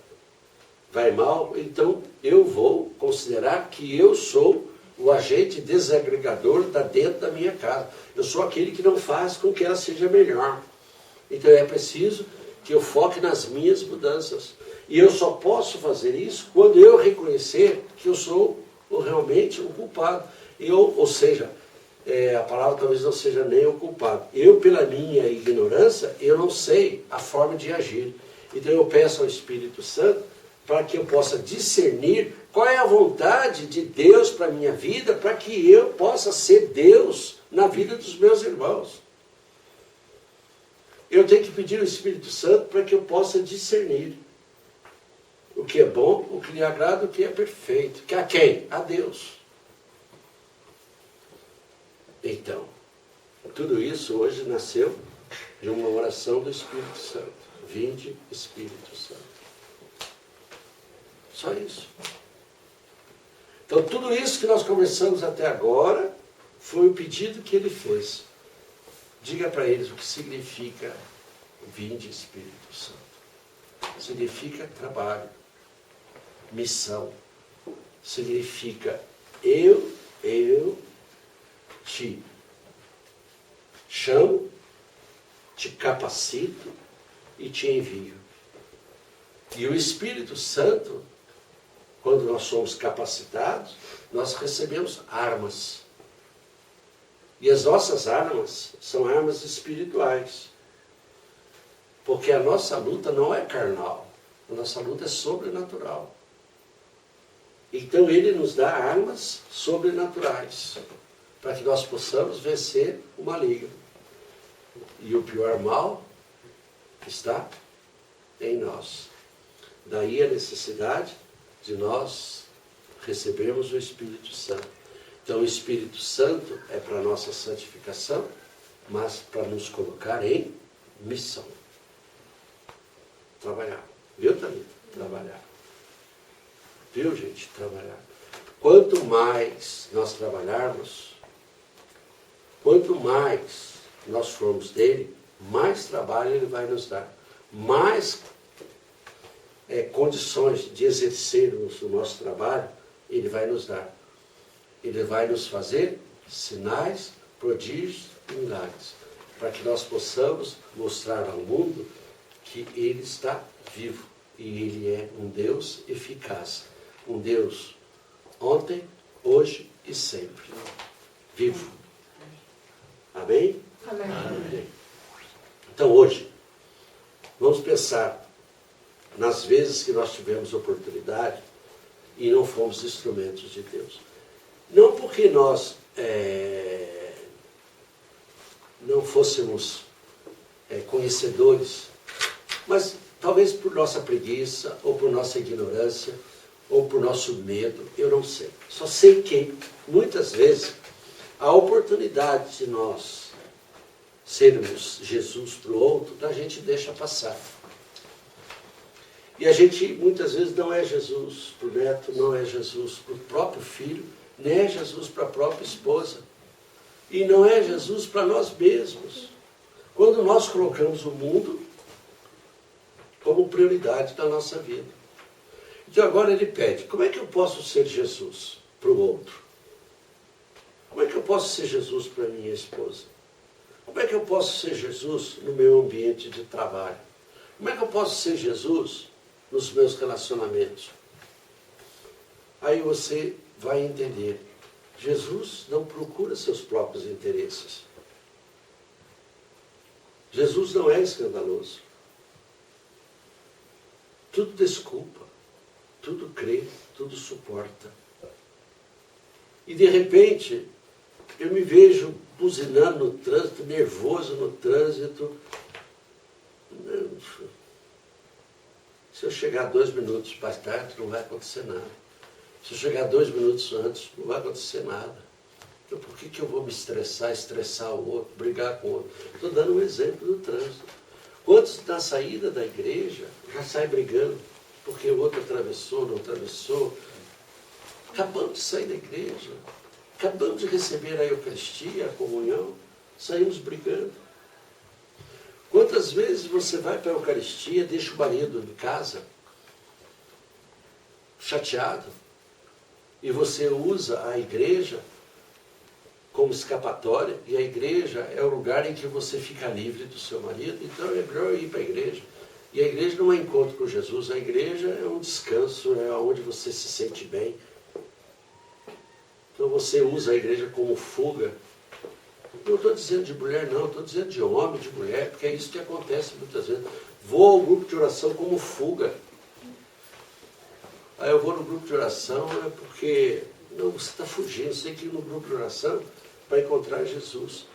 vai mal, então eu vou considerar que eu sou o agente desagregador da dentro da minha casa. Eu sou aquele que não faz com que ela seja melhor. Então é preciso que eu foque nas minhas mudanças. E eu só posso fazer isso quando eu reconhecer que eu sou realmente o culpado. Ou seja, a palavra talvez não seja nem o culpado. Eu, pela minha ignorância, eu não sei a forma de agir. Então eu peço ao Espírito Santo para que eu possa discernir qual é a vontade de Deus para a minha vida, para que eu possa ser Deus na vida dos meus irmãos. Eu tenho que pedir ao Espírito Santo para que eu possa discernir o que é bom, o que lhe agrada, o que é perfeito. Que a quem? A Deus. Então, tudo isso hoje nasceu de uma oração do Espírito Santo. Vinde, Espírito Santo. Só isso. Então, tudo isso que nós conversamos até agora foi o pedido que ele fez. Diga para eles o que significa vinde, Espírito Santo. Significa trabalho, missão. Significa eu te chamo, te capacito e te envio. E o Espírito Santo, quando nós somos capacitados, nós recebemos armas. E as nossas armas são armas espirituais. Porque a nossa luta não é carnal, a nossa luta é sobrenatural. Então ele nos dá armas sobrenaturais, para que nós possamos vencer o maligno. E o pior mal está em nós. Daí a necessidade de nós recebermos o Espírito Santo. Então o Espírito Santo é para a nossa santificação, mas para nos colocar em missão. Trabalhar. Viu, Thalita? Trabalhar. Viu, gente? Trabalhar. Quanto mais nós trabalharmos, quanto mais nós formos dele, mais trabalho ele vai nos dar. Mais condições de exercermos o nosso trabalho, ele vai nos dar. Ele vai nos fazer sinais, prodígios e milagres, para que nós possamos mostrar ao mundo que ele está vivo e ele é um Deus eficaz, um Deus ontem, hoje e sempre, vivo. Amém? Amém. Amém. Então hoje, vamos pensar nas vezes que nós tivemos oportunidade e não fomos instrumentos de Deus. Não porque nós não fôssemos conhecedores, mas talvez por nossa preguiça, ou por nossa ignorância, ou por nosso medo, eu não sei. Só sei que, muitas vezes, a oportunidade de nós sermos Jesus para o outro, a gente deixa passar. E a gente, muitas vezes, não é Jesus para o neto, não é Jesus para o próprio filho, nem é Jesus para a própria esposa. E não é Jesus para nós mesmos. Quando nós colocamos o mundo como prioridade da nossa vida. Então agora ele pede, como é que eu posso ser Jesus para o outro? Como é que eu posso ser Jesus para a minha esposa? Como é que eu posso ser Jesus no meu ambiente de trabalho? Como é que eu posso ser Jesus nos meus relacionamentos? Aí você vai entender, Jesus não procura seus próprios interesses. Jesus não é escandaloso. Tudo desculpa, tudo crê, tudo suporta. E de repente, eu me vejo buzinando no trânsito, nervoso no trânsito. Se eu chegar 2 minutos mais tarde, não vai acontecer nada. Se eu chegar 2 minutos antes, não vai acontecer nada. Então por que eu vou me estressar o outro, brigar com o outro? Estou dando um exemplo do trânsito. Quantos na saída da igreja já saem brigando, porque o outro atravessou, não atravessou? Acabamos de sair da igreja, acabamos de receber a Eucaristia, a comunhão, saímos brigando. Quantas vezes você vai para a Eucaristia, deixa o marido em casa, chateado, e você usa a igreja como escapatória, e a igreja é o lugar em que você fica livre do seu marido, então é melhor ir para a igreja. E a igreja não é encontro com Jesus, a igreja é um descanso, é onde você se sente bem. Então você usa a igreja como fuga. Não estou dizendo de mulher não, estou dizendo de homem, de mulher, porque é isso que acontece muitas vezes. Vou ao grupo de oração como fuga. Aí eu vou no grupo de oração porque não, você está fugindo, você tem que ir no grupo de oração para encontrar Jesus.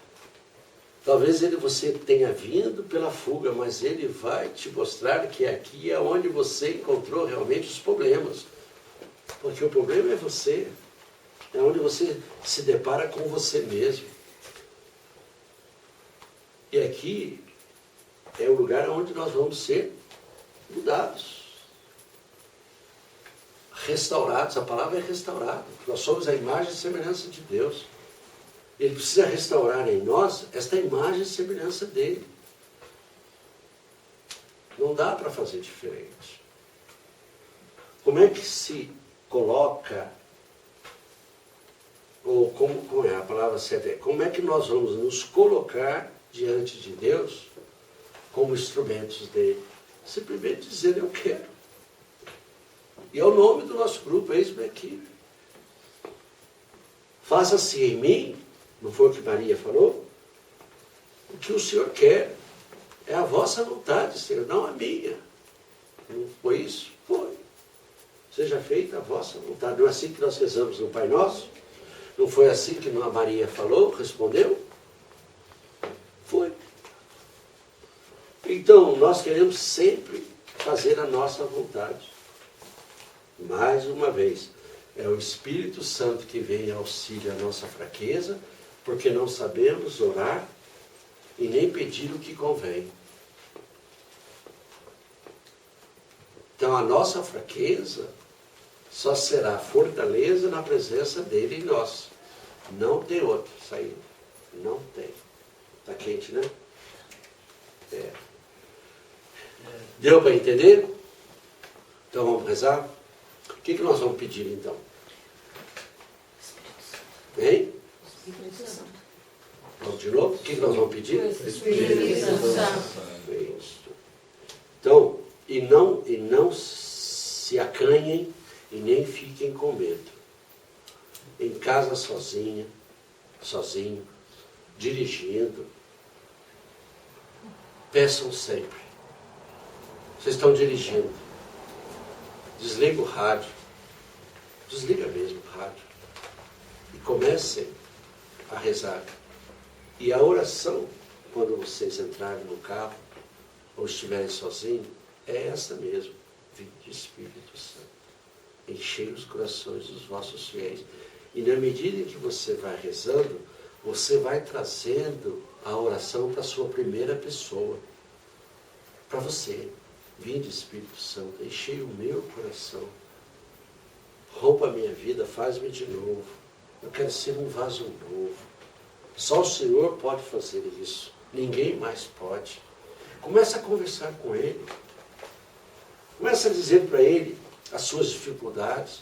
Talvez você tenha vindo pela fuga, mas ele vai te mostrar que aqui é onde você encontrou realmente os problemas. Porque o problema é você. É onde você se depara com você mesmo. E aqui é o lugar onde nós vamos ser mudados. Restaurados, a palavra é restaurado. Nós somos a imagem e semelhança de Deus. Ele precisa restaurar em nós esta imagem e semelhança dele. Não dá para fazer diferente. Como é que se coloca, ou como é a palavra certa? Como é que nós vamos nos colocar diante de Deus como instrumentos dele? Simplesmente dizer, eu quero. E é o nome do nosso grupo, eis-me aqui. Faça-se em mim, não foi o que Maria falou? O que o Senhor quer é a vossa vontade, Senhor, não a minha. Não foi isso? Foi. Seja feita a vossa vontade. Não é assim que nós rezamos no Pai Nosso? Não foi assim que a Maria falou, respondeu? Foi. Então, nós queremos sempre fazer a nossa vontade. Mais uma vez, é o Espírito Santo que vem em auxílio à nossa fraqueza, porque não sabemos orar e nem pedir o que convém. Então, a nossa fraqueza só será fortaleza na presença dele em nós. Não tem outro saída. Não tem. Está quente, né? É. Deu para entender? Então vamos rezar? O que nós vamos pedir então? Hein? Vamos de novo? O que nós vamos pedir? Espírito Santo. Isso. Então, e não se acanhem e nem fiquem com medo. Em casa sozinho, dirigindo, peçam sempre. Vocês estão dirigindo. Desliga o rádio. Desliga mesmo o rádio. E comecem a rezar. E a oração, quando vocês entrarem no carro, ou estiverem sozinhos, é essa mesmo. Vinde Espírito Santo. Enchei os corações dos vossos fiéis. E na medida em que você vai rezando, você vai trazendo a oração para a sua primeira pessoa. Para você. Vinde Espírito Santo, enchei o meu coração. Rompa a minha vida, faz-me de novo. Eu quero ser um vaso novo. Só o Senhor pode fazer isso. Ninguém mais pode. Começa a conversar com Ele. Começa a dizer para Ele as suas dificuldades,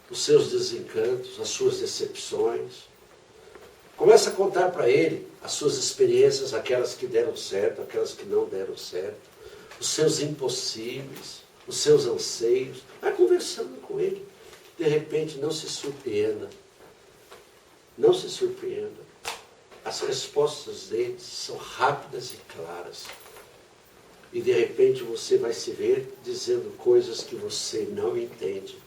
os seus desencantos, as suas decepções. Começa a contar para Ele as suas experiências, aquelas que deram certo, aquelas que não deram certo. Os seus impossíveis, os seus anseios. Vai conversando com Ele. De repente, não se surpreenda. Não se surpreenda. As respostas dele são rápidas e claras. E de repente você vai se ver dizendo coisas que você não entende.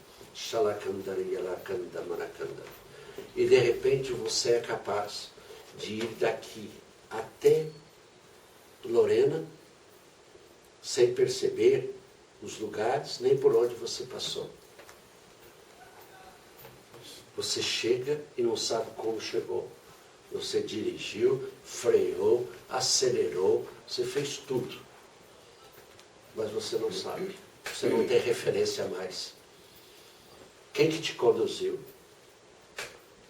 E de repente você é capaz de ir daqui até Lorena, sem perceber os lugares, nem por onde você passou. Você chega e não sabe como chegou. Você dirigiu, freou, acelerou, você fez tudo. Mas você não sabe. Você não tem referência mais. Quem que te conduziu?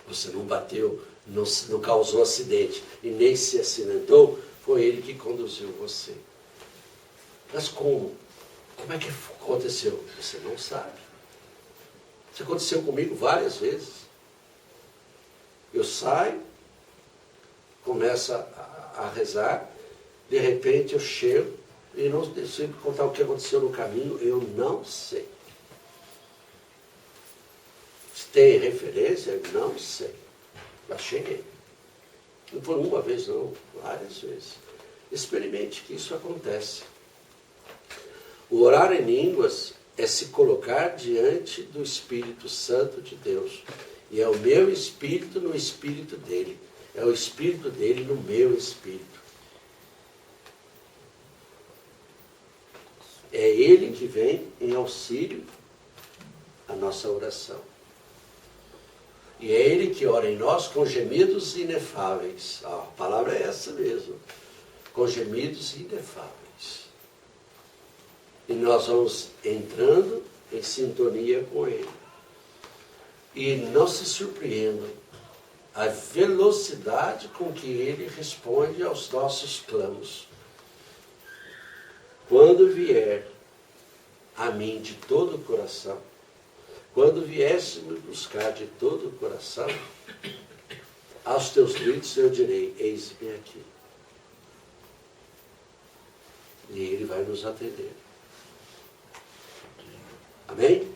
Você não bateu, não causou acidente e nem se acidentou, foi ele que conduziu você. Mas como? Como é que aconteceu? Você não sabe. Isso aconteceu comigo várias vezes. Eu saio, começo a rezar, de repente eu chego e não sei contar o que aconteceu no caminho, eu não sei. Se tem referência, eu não sei. Mas cheguei. Não foi uma vez, não, várias vezes. Experimente que isso acontece. O orar em línguas é se colocar diante do Espírito Santo de Deus. E é o meu espírito no espírito dele. É o espírito dele no meu espírito. É ele que vem em auxílio à nossa oração. E é ele que ora em nós com gemidos inefáveis. A palavra é essa mesmo. Com gemidos inefáveis. E nós vamos entrando em sintonia com Ele. E não se surpreendam a velocidade com que Ele responde aos nossos clamos. Quando vier a mim de todo o coração, quando viesse me buscar de todo o coração, aos teus gritos eu direi, eis-me aqui. E Ele vai nos atender. Amém?